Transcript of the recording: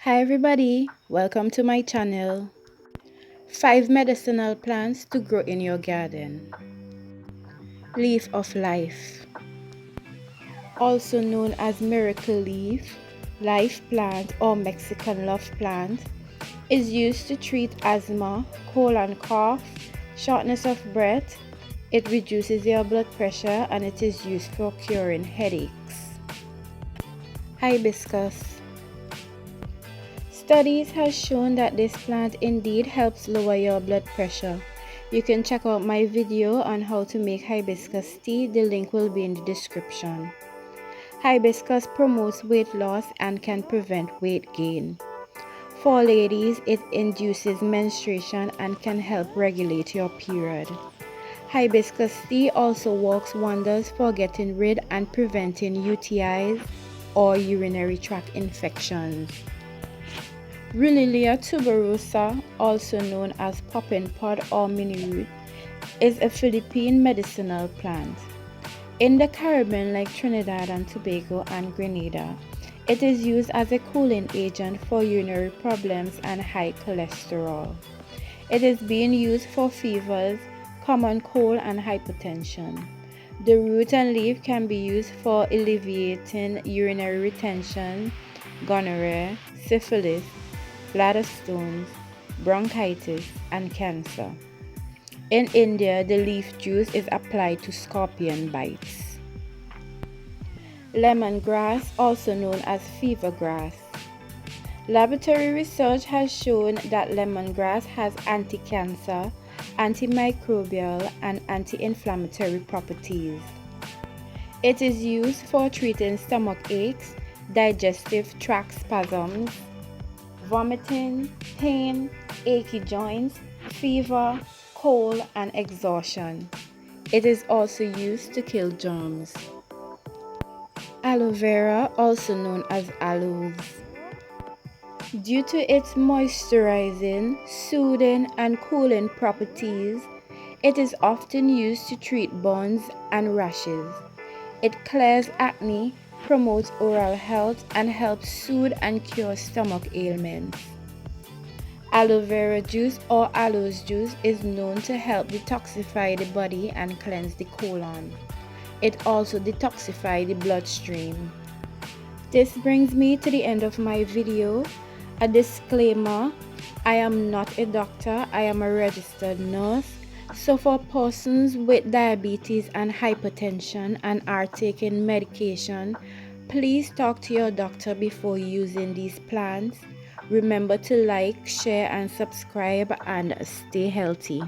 Hi everybody, welcome to my channel. 5 medicinal plants to grow in your garden. Leaf of life, also known as miracle leaf, life plant or Mexican love plant, is used to treat asthma, cold and cough, shortness of breath. It reduces your blood pressure and it is used for curing headaches. Hibiscus. Studies have shown that this plant indeed helps lower your blood pressure. You can check out my video on how to make hibiscus tea. The link will be in the description. Hibiscus promotes weight loss and can prevent weight gain. For ladies, it induces menstruation and can help regulate your period. Hibiscus tea also works wonders for getting rid and preventing UTIs or urinary tract infections. Ruellia Tuberosa, also known as popping pod or mini root, is a Philippine medicinal plant. In the Caribbean like Trinidad and Tobago and Grenada, it is used as a cooling agent for urinary problems and high cholesterol. It is being used for fevers, common cold and hypertension. The root and leaf can be used for alleviating urinary retention, gonorrhea, syphilis, bladder stones, bronchitis, and cancer. In India, the leaf juice is applied to scorpion bites. Lemongrass, also known as fever grass. Laboratory research has shown that lemongrass has anti-cancer, antimicrobial, and anti-inflammatory properties. It is used for treating stomach aches, digestive tract spasms, vomiting, pain, achy joints, fever, cold, and exhaustion. It is also used to kill germs. Aloe vera, also known as aloes. Due to its moisturizing, soothing, and cooling properties, it is often used to treat burns and rashes. It clears acne, promotes oral health, and helps soothe and cure stomach ailments. Aloe vera juice or aloes juice is known to help detoxify the body and cleanse the colon. It also detoxifies the bloodstream. This brings me to the end of my video. A disclaimer: I am not a doctor, I am a registered nurse. So for persons with diabetes and hypertension and are taking medication, please talk to your doctor before using these plants. Remember to like, share, and subscribe, and stay healthy.